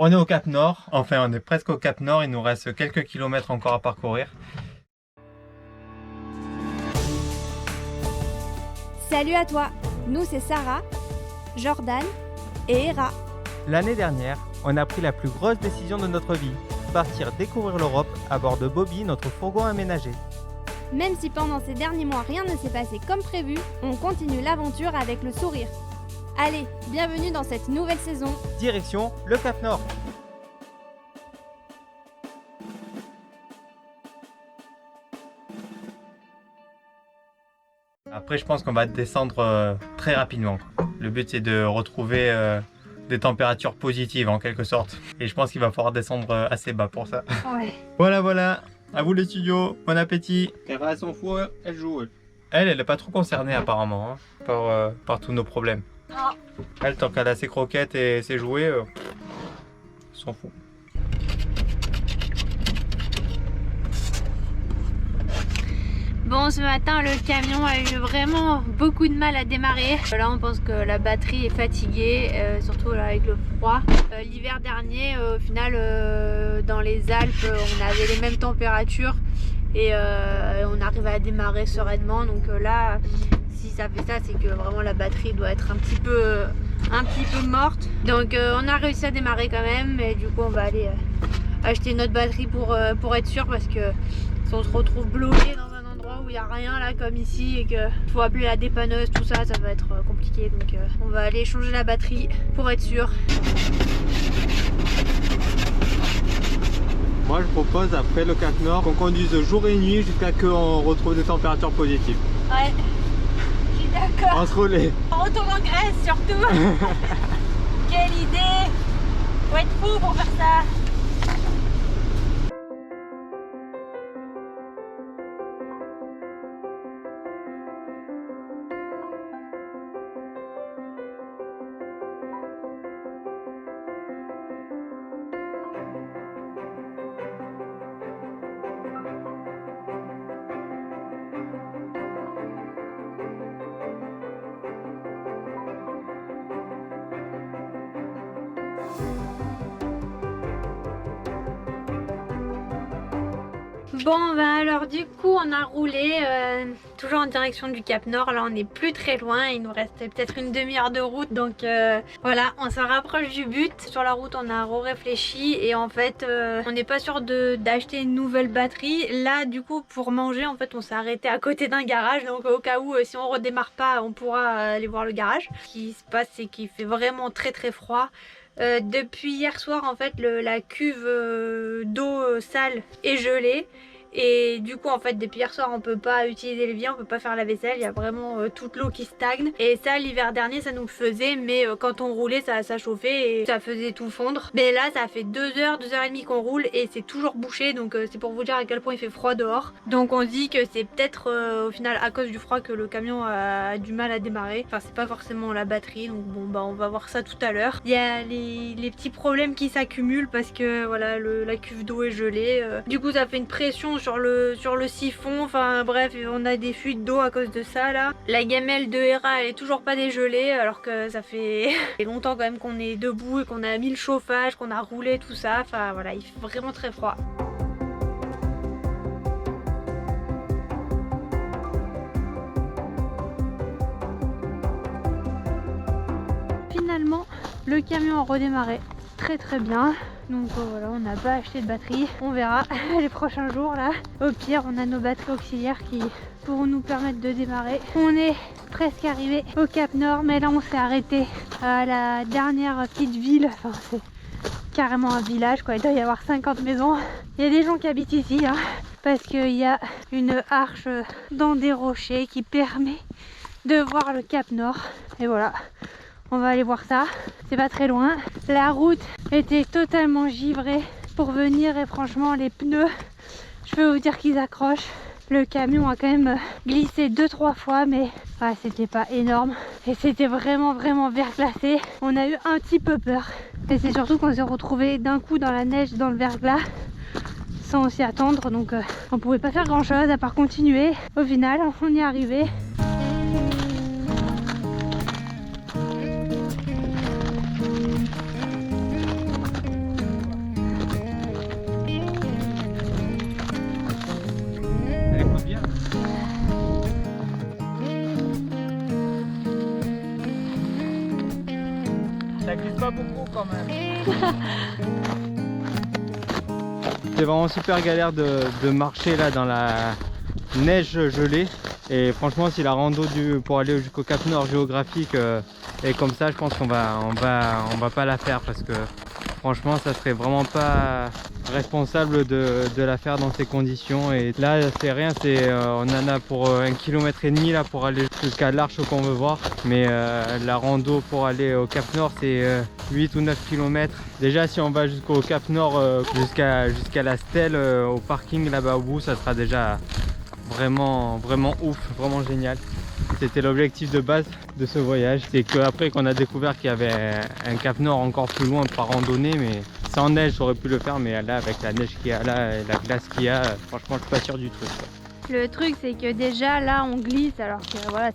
On est au Cap Nord, enfin on est presque au Cap Nord, il nous reste quelques kilomètres encore à parcourir. Salut à toi, nous c'est Sarah, Jordan et Hera. L'année dernière, on a pris la plus grosse décision de notre vie, partir découvrir l'Europe à bord de Bobby, notre fourgon aménagé. Même si pendant ces derniers mois rien ne s'est passé comme prévu, on continue l'aventure avec le sourire. Allez, bienvenue dans cette nouvelle saison. Direction le Cap Nord. Après, je pense qu'on va descendre très rapidement. Le but, c'est de retrouver des températures positives en quelque sorte. Et je pense qu'il va falloir descendre assez bas pour ça. Ouais. Voilà. À vous les studios. Bon appétit. Eva, elle s'en fout, elle joue. Elle est pas trop concernée apparemment par tous nos problèmes. Non. Elle, tant qu'elle a ses croquettes et ses jouets, elle s'en fout. Bon, ce matin, le camion a eu vraiment beaucoup de mal à démarrer. Là, on pense que la batterie est fatiguée, surtout là, avec le froid. L'hiver dernier, au final, dans les Alpes, on avait les mêmes températures et on arrivait à démarrer sereinement. Donc là, si ça fait ça, c'est que vraiment la batterie doit être un petit peu morte. Donc on a réussi à démarrer quand même, mais du coup, on va aller acheter une autre batterie pour être sûr, parce que si on se retrouve bloqué dans un endroit où il n'y a rien là comme ici et qu'il faut appeler la dépanneuse, tout ça, ça va être compliqué. Donc on va aller changer la batterie pour être sûr. Moi, je propose après le Cap Nord qu'on conduise jour et nuit jusqu'à ce qu'on retrouve des températures positives. Ouais, je suis d'accord. On se relaie. On retourne en Grèce surtout. Quelle idée. Faut être fou pour faire ça. Bon bah alors du coup on a roulé toujours en direction du Cap Nord. Là on n'est plus très loin, il nous restait peut-être une demi-heure de route, donc voilà, on se rapproche du but. Sur la route on a réfléchi et en fait on n'est pas sûr d'acheter une nouvelle batterie. Là du coup pour manger en fait on s'est arrêté à côté d'un garage, donc au cas où si on redémarre pas on pourra aller voir le garage. Ce qui se passe c'est qu'il fait vraiment très froid. Depuis hier soir en fait la cuve d'eau sale est gelée. Et du coup en fait depuis hier soir on peut pas utiliser l'évier, on peut pas faire la vaisselle, il y a vraiment toute l'eau qui stagne. Et ça l'hiver dernier ça nous le faisait, mais quand on roulait ça chauffait et ça faisait tout fondre. Mais là ça fait 2 heures, 2h30 qu'on roule et c'est toujours bouché, donc c'est pour vous dire à quel point il fait froid dehors. Donc on se dit que c'est peut-être au final à cause du froid que le camion a du mal à démarrer. Enfin c'est pas forcément la batterie, donc bon bah on va voir ça tout à l'heure. Il y a les petits problèmes qui s'accumulent parce que voilà la cuve d'eau est gelée. Du coup ça fait une pression sur le siphon, enfin bref on a des fuites d'eau à cause de ça là. La gamelle de Hera elle est toujours pas dégelée alors que ça fait longtemps quand même qu'on est debout et qu'on a mis le chauffage, qu'on a roulé tout ça, enfin voilà il fait vraiment très froid. Finalement le camion a redémarré très bien. Donc voilà, on n'a pas acheté de batterie, on verra les prochains jours là. Au pire on a nos batteries auxiliaires qui pourront nous permettre de démarrer. On est presque arrivé au Cap Nord, mais là on s'est arrêté à la dernière petite ville. Enfin c'est carrément un village quoi, il doit y avoir 50 maisons. Il y a des gens qui habitent ici hein, parce qu'il y a une arche dans des rochers qui permet de voir le Cap Nord. Et voilà, on va aller voir ça, c'est pas très loin. La route était totalement givrée pour venir et franchement les pneus, je peux vous dire qu'ils accrochent. Le camion a quand même glissé 2-3 fois, mais ouais, c'était pas énorme et c'était vraiment verglacé. On a eu un petit peu peur et c'est surtout qu'on s'est retrouvé d'un coup dans la neige, dans le verglas sans s'y attendre, donc on pouvait pas faire grand chose à part continuer. Au final on y est arrivé. quand même. C'est vraiment super galère de marcher là dans la neige gelée. Et franchement, si la rando pour aller jusqu'au Cap Nord géographique est comme ça, je pense qu'on va pas la faire parce que franchement, ça serait vraiment pas responsable de la faire dans ces conditions. Et là, c'est rien, on en a pour 1,5 km là pour aller jusqu'à l'Arche qu'on veut voir. Mais la rando pour aller au Cap Nord, c'est 8 ou 9 km. Déjà, si on va jusqu'au Cap Nord, jusqu'à la Stèle, au parking là-bas au bout, ça sera déjà vraiment ouf, vraiment génial. C'était l'objectif de base de ce voyage. C'est qu'après qu'on a découvert qu'il y avait un Cap Nord encore plus loin par randonnée, mais sans neige j'aurais pu le faire, mais là avec la neige qu'il y a là et la glace qu'il y a, franchement je suis pas sûr du tout. Le truc c'est que déjà là on glisse alors que voilà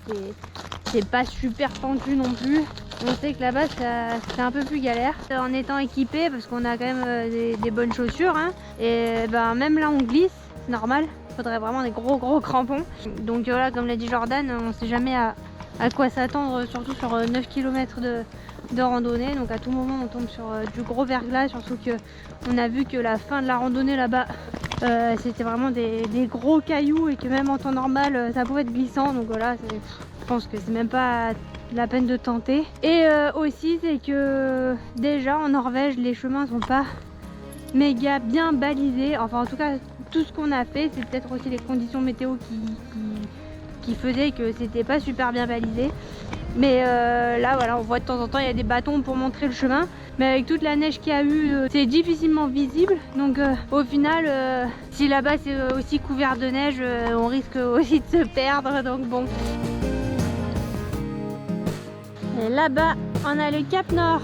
c'est pas super pentu non plus. On sait que là-bas c'est un peu plus galère en étant équipé parce qu'on a quand même des bonnes chaussures hein. Et ben même là on glisse, c'est normal. Faudrait vraiment des gros crampons. Donc voilà, comme l'a dit Jordan, on sait jamais à quoi s'attendre, surtout sur 9 km de randonnée. Donc à tout moment on tombe sur du gros verglas, surtout que on a vu que la fin de la randonnée là-bas c'était vraiment des gros cailloux et que même en temps normal ça pouvait être glissant. Donc voilà, je pense que c'est même pas la peine de tenter. Et aussi c'est que déjà en Norvège les chemins sont pas méga bien balisés, enfin en tout cas tout ce qu'on a fait, c'est peut-être aussi les conditions météo qui faisaient que c'était pas super bien balisé. Mais là voilà, on voit de temps en temps il y a des bâtons pour montrer le chemin, mais avec toute la neige qu'il y a eu c'est difficilement visible. Donc au final si là-bas c'est aussi couvert de neige, on risque aussi de se perdre, donc bon. Et là-bas on a le Cap Nord.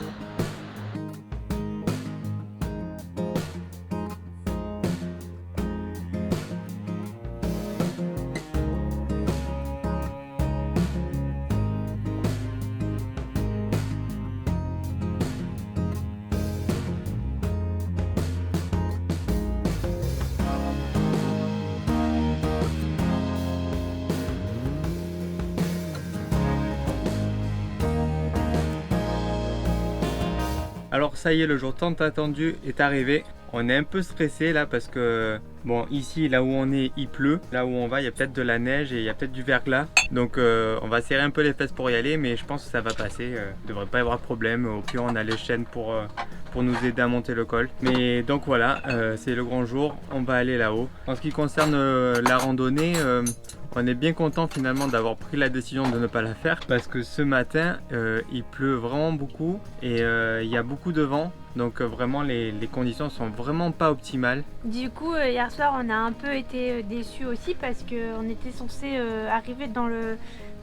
Alors ça y est, le jour tant attendu est arrivé. On est un peu stressé là parce que bon, ici là où on est il pleut, là où on va il y a peut-être de la neige et il y a peut-être du verglas, donc on va serrer un peu les fesses pour y aller, mais je pense que ça va passer, il devrait pas y avoir de problème. Au pire on a les chaînes pour nous aider à monter le col. Mais donc voilà, c'est le grand jour, on va aller là-haut. En ce qui concerne la randonnée, on est bien content finalement d'avoir pris la décision de ne pas la faire parce que ce matin il pleut vraiment beaucoup et il y a beaucoup de vent, donc vraiment les conditions sont vraiment pas optimales. Du coup hier soir on a un peu été déçus aussi parce qu'on était censé arriver dans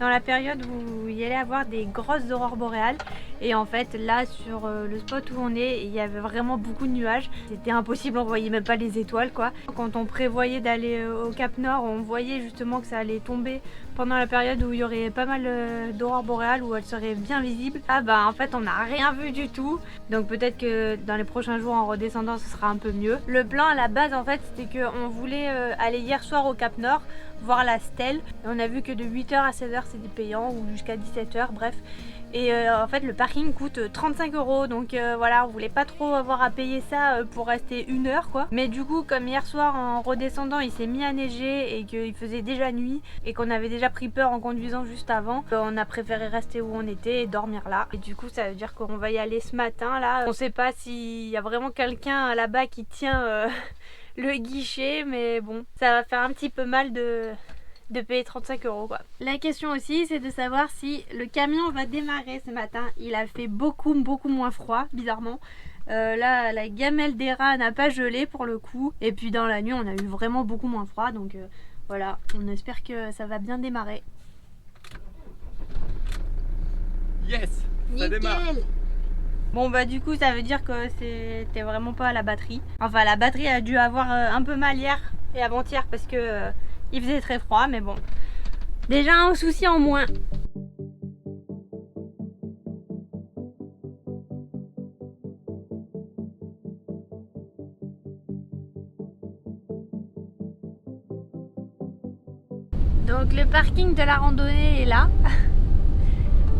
la période où il y allait avoir des grosses aurores boréales, et en fait là sur le spot où on est il y avait vraiment beaucoup de nuages, c'était impossible, on voyait même pas les étoiles quoi. Quand on prévoyait d'aller au Cap Nord, on voyait justement que ça allait tomber pendant la période où il y aurait pas mal d'aurores boréales, où elles seraient bien visibles. Ah bah en fait on n'a rien vu du tout, donc peut-être que dans les prochains jours en redescendant ce sera un peu mieux. Le plan à la base en fait c'était qu'on voulait aller hier soir au Cap Nord voir la Stèle, et on a vu que de 8h à 16h c'était payant, ou jusqu'à 17h, bref. Et en fait le parking coûte 35 €, donc voilà, on voulait pas trop avoir à payer ça pour rester 1 heure quoi. Mais du coup comme hier soir en redescendant il s'est mis à neiger et qu'il faisait déjà nuit et qu'on avait déjà pris peur en conduisant juste avant, on a préféré rester où on était et dormir là. Et du coup ça veut dire qu'on va y aller ce matin là. On sait pas s'il y a vraiment quelqu'un là-bas qui tient le guichet, mais bon, ça va faire un petit peu mal de payer 35 € quoi. La question aussi c'est de savoir si le camion va démarrer ce matin. Il a fait beaucoup moins froid bizarrement. Là la gamelle des rats n'a pas gelé pour le coup, et puis dans la nuit on a eu vraiment beaucoup moins froid, donc voilà, on espère que ça va bien démarrer. Yes, ça démarre. Bon bah du coup ça veut dire que c'était vraiment pas la batterie. Enfin la batterie a dû avoir un peu mal hier et avant-hier parce que il faisait très froid, mais bon. Déjà un souci en moins. Donc le parking de la randonnée est là.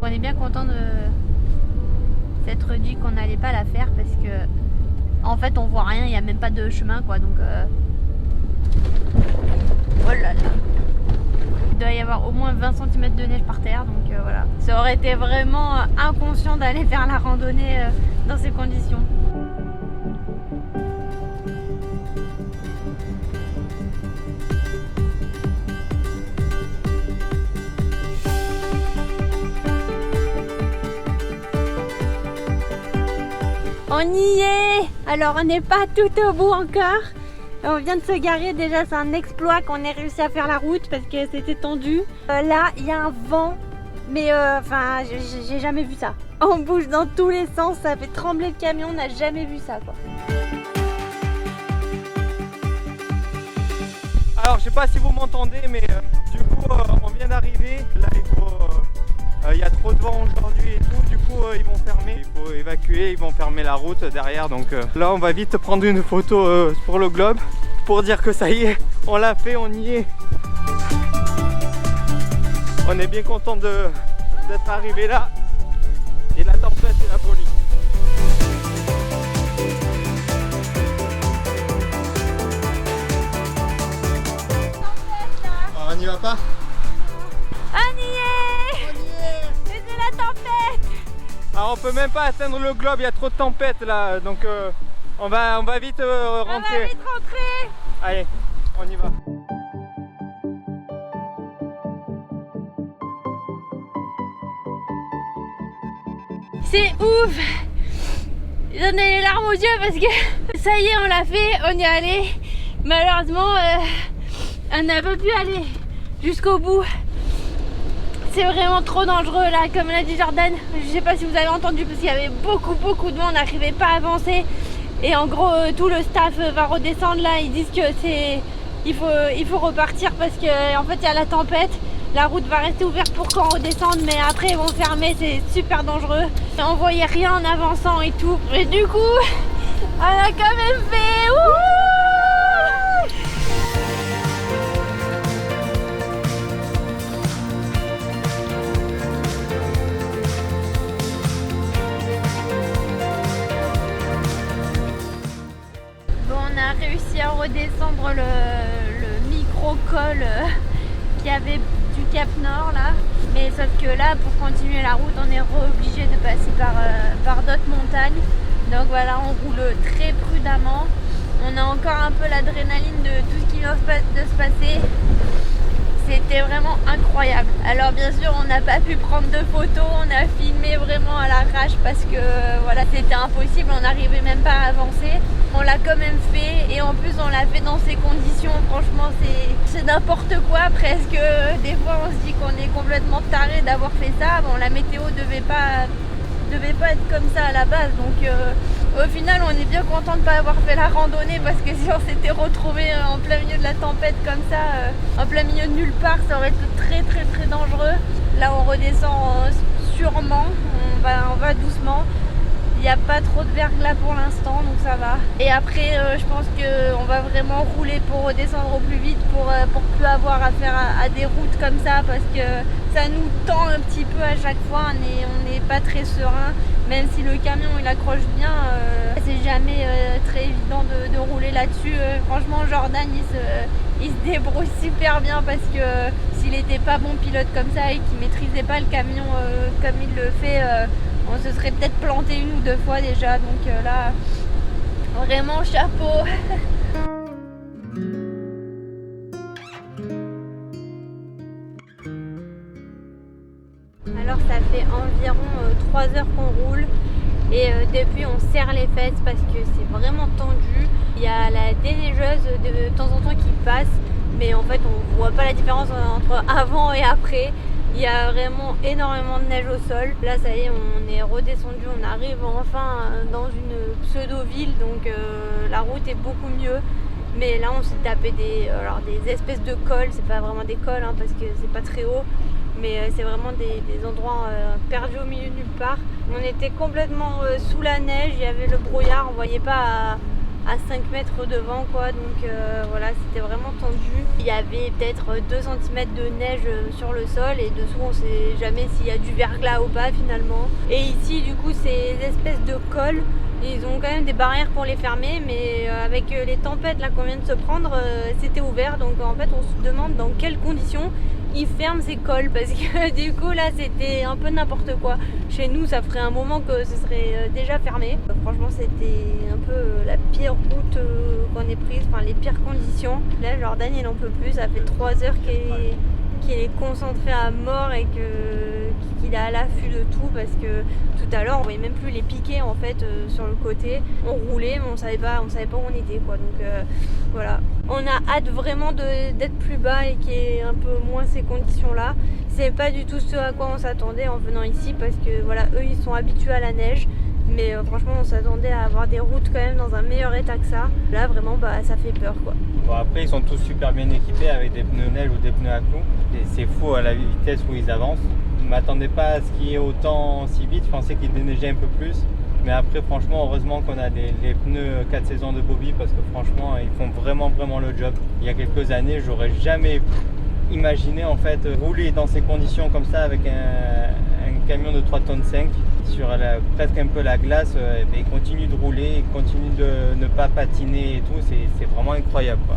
On est bien content de s'être dit qu'on n'allait pas la faire parce que en fait on voit rien, il n'y a même pas de chemin quoi, donc oh là là, il doit y avoir au moins 20 cm de neige par terre, donc voilà, ça aurait été vraiment inconscient d'aller faire la randonnée dans ces conditions. On y est! Alors on n'est pas tout au bout encore. On vient de se garer, déjà c'est un exploit qu'on ait réussi à faire la route parce que c'était tendu. Là il y a un vent, mais enfin j'ai jamais vu ça. On bouge dans tous les sens, ça fait trembler le camion, on n'a jamais vu ça quoi. Alors je sais pas si vous m'entendez, mais du coup on vient d'arriver. Là il y a trop de vent aujourd'hui et tout, du coup ils vont fermer, il faut évacuer, ils vont fermer la route derrière, donc là on va vite prendre une photo pour le globe pour dire que ça y est, on l'a fait, on y est. On est bien content d'être arrivé là, et la tempête et la folie. On n'y va pas? On y est! C'est la tempête! Alors on peut même pas atteindre le globe, il y a trop de tempête là, donc on va vite rentrer. On va vite rentrer! Allez, on y va. C'est ouf! J'en ai les larmes aux yeux parce que ça y est, on l'a fait, on y est allé. Malheureusement, on n'a pas pu aller jusqu'au bout. C'est vraiment trop dangereux là, comme l'a dit Jordan. Je sais pas si vous avez entendu parce qu'il y avait beaucoup de vent, on n'arrivait pas à avancer. Et en gros, tout le staff va redescendre là. Ils disent que il faut repartir parce que en fait il y a la tempête. La route va rester ouverte pour qu'on redescende, mais après ils vont fermer, c'est super dangereux. On voyait rien en avançant et tout. Et du coup, on a quand même fait. On a réussi à redescendre le micro-col qu'il y avait du Cap Nord là, mais sauf que là pour continuer la route on est obligé de passer par d'autres montagnes, donc voilà, on roule très prudemment. On a encore un peu l'adrénaline de tout ce qui vient de se passer. C'était vraiment incroyable. Alors bien sûr on n'a pas pu prendre de photos, on a filmé vraiment à l'arrache parce que voilà, c'était impossible, on n'arrivait même pas à avancer. On l'a quand même fait et en plus on l'a fait dans ces conditions, franchement c'est n'importe quoi presque. Des fois on se dit qu'on est complètement taré d'avoir fait ça. Bon, la météo devait pas être comme ça à la base, donc au final on est bien content de ne pas avoir fait la randonnée parce que si on s'était retrouvé en plein milieu de la tempête comme ça, en plein milieu de nulle part, ça aurait été très dangereux. Là on redescend sûrement, on va doucement. Il n'y a pas trop de verglas pour l'instant, donc ça va. Et après, je pense qu'on va vraiment rouler pour redescendre au plus vite, pour plus avoir affaire à des routes comme ça, parce que ça nous tend un petit peu à chaque fois. On n'est pas très serein, même si le camion il accroche bien. C'est jamais très évident de rouler là-dessus. Franchement, Jordan il se débrouille super bien parce que s'il n'était pas bon pilote comme ça et qu'il maîtrisait pas le camion comme il le fait, on se serait peut-être planté une ou deux fois déjà, donc là, vraiment chapeau. Alors ça fait environ 3 heures qu'on roule et depuis on serre les fesses parce que c'est vraiment tendu. Il y a la déneigeuse de temps en temps qui passe, mais en fait on voit pas la différence entre avant et après. Il y a vraiment énormément de neige au sol. Là ça y est, on est redescendu, on arrive enfin dans une pseudo-ville, donc la route est beaucoup mieux. Mais là on s'est tapé des espèces de cols, c'est pas vraiment des cols hein, parce que c'est pas très haut, mais c'est vraiment des endroits perdus au milieu de nulle part. On était complètement sous la neige, il y avait le brouillard, on voyait pas à 5 mètres devant quoi, donc voilà, c'était vraiment tendu. Il y avait peut-être 2 cm de neige sur le sol et dessous on sait jamais s'il y a du verglas ou pas finalement. Et ici du coup c'est des espèces de cols, ils ont quand même des barrières pour les fermer, mais avec les tempêtes là qu'on vient de se prendre, c'était ouvert, donc en fait on se demande dans quelles conditions ils ferment ces cols, parce que du coup là c'était un peu n'importe quoi. Chez nous ça ferait un moment que ce serait déjà fermé. Franchement c'était un peu la pire route qu'on ait prise, enfin les pires conditions. Là Jordan il en peut plus, ça fait 3 heures qu'il est concentré à mort et qu'il est à l'affût de tout, parce que tout à l'heure on voyait même plus les piquets en fait sur le côté. On roulait mais on savait pas où on était quoi. Donc voilà, on a hâte vraiment d'être plus bas et qu'il y ait un peu moins ces conditions là. C'est pas du tout ce à quoi on s'attendait en venant ici, parce que voilà, eux ils sont habitués à la neige. Mais franchement on s'attendait à avoir des routes quand même dans un meilleur état que ça. Là vraiment bah ça fait peur quoi. Bon, après ils sont tous super bien équipés avec des pneus neige ou des pneus à clous. Et c'est fou à la vitesse où ils avancent. Je m'attendais pas à ce qu'il y ait autant si vite, je pensais qu'il déneigeait un peu plus. Mais après franchement heureusement qu'on a les pneus 4 saisons de Bobby, parce que franchement ils font vraiment le job. Il y a quelques années j'aurais jamais imaginé en fait rouler dans ces conditions comme ça avec un camion de 3,5 tonnes sur presque un peu la glace. Il continue de rouler, il continue de ne pas patiner et tout, c'est vraiment incroyable quoi.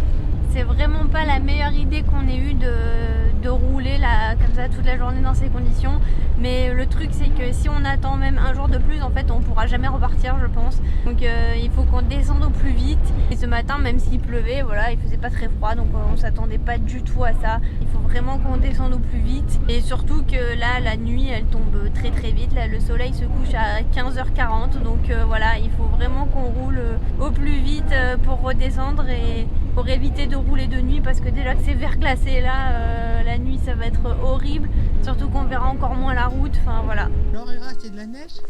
C'est vraiment pas la meilleure idée qu'on ait eue de rouler là, comme ça toute la journée dans ces conditions. Mais le truc c'est que si on attend même un jour de plus, en fait on pourra jamais repartir je pense. Donc il faut qu'on descende au plus vite. Et ce matin même s'il pleuvait, voilà, il faisait pas très froid, donc on s'attendait pas du tout à ça. Il faut vraiment qu'on descende au plus vite. Et surtout que là la nuit elle tombe très vite. Là le soleil se couche à 15h40. Donc voilà, il faut vraiment qu'on roule au plus vite pour redescendre et pour éviter de rouler de nuit, parce que déjà que c'est verglacé là, la nuit ça va être horrible, surtout qu'on verra encore moins la route, enfin voilà. Alors Hera, c'est de la neige?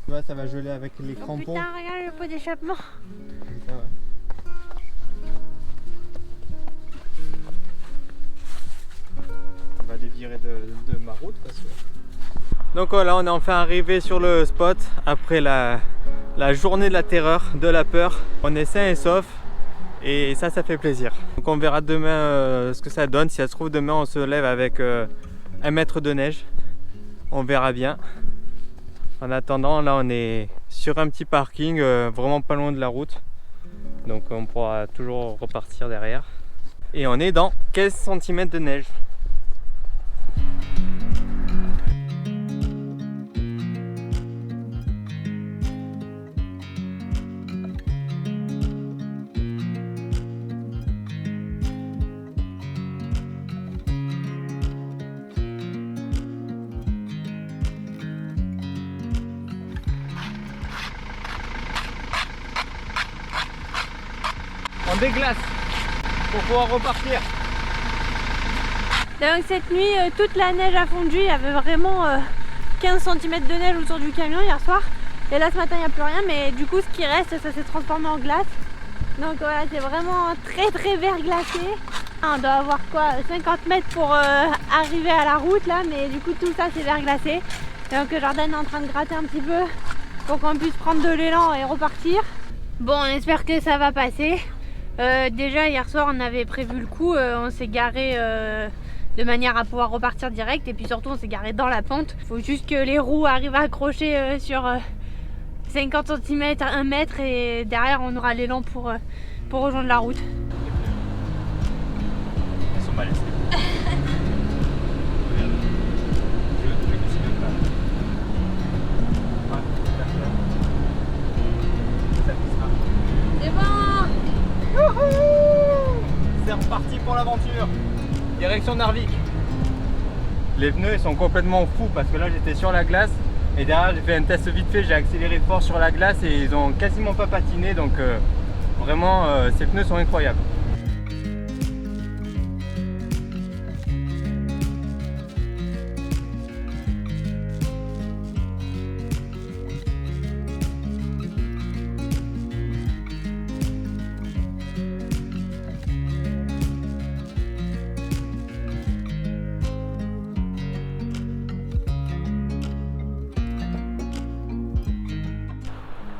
Tu vois, ça va geler avec les crampons. Oh putain, regarde le pot d'échappement. Ça va. On va dévirer de ma route parce que... Donc voilà, on est enfin arrivé sur le spot après la journée de la terreur, de la peur. On est sain et sauf et ça fait plaisir. Donc on verra demain ce que ça donne. Si ça se trouve demain on se lève avec 1 mètre de neige. On verra bien. En attendant, là on est sur un petit parking vraiment pas loin de la route. Donc on pourra toujours repartir derrière. Et on est dans 15 cm de neige. On déglace pour pouvoir repartir. Donc cette nuit, toute la neige a fondu, il y avait vraiment 15 cm de neige autour du camion hier soir. Et là ce matin il n'y a plus rien, mais du coup ce qui reste ça s'est transformé en glace. Donc voilà, c'est vraiment très verglacé. On doit avoir quoi, 50 mètres pour arriver à la route là, mais du coup tout ça c'est verglacé. Donc Jordan est en train de gratter un petit peu pour qu'on puisse prendre de l'élan et repartir. Bon, on espère que ça va passer. Déjà hier soir on avait prévu le coup, on s'est garé de manière à pouvoir repartir direct, et puis surtout on s'est garé dans la pente. Il faut juste que les roues arrivent à accrocher sur 50 cm, 1 mètre, et derrière on aura l'élan pour rejoindre la route. Elles sont mal laissées. C'est bon! C'est reparti pour l'aventure. Direction Narvik. Les pneus ils sont complètement fous parce que là j'étais sur la glace et derrière j'ai fait un test vite fait, j'ai accéléré fort sur la glace et ils ont quasiment pas patiné, donc vraiment ces pneus sont incroyables.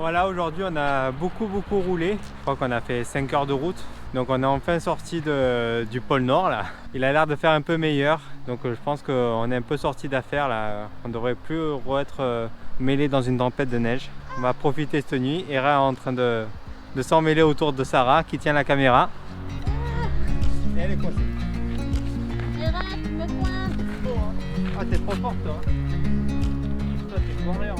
Voilà, aujourd'hui on a beaucoup roulé. Je crois qu'on a fait 5 heures de route. Donc on est enfin sorti du pôle Nord là. Il a l'air de faire un peu meilleur. Donc je pense qu'on est un peu sorti d'affaire là. On devrait plus être mêlé dans une tempête de neige. On va profiter cette nuit. Hera est en train de s'en mêler autour de Sarah qui tient la caméra. Et elle est coincée. Hera, tu me coinces. Ah, t'es trop forte toi. Toi t'es warrior.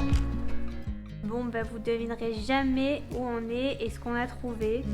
Bon, bah vous devinerez jamais où on est et ce qu'on a trouvé.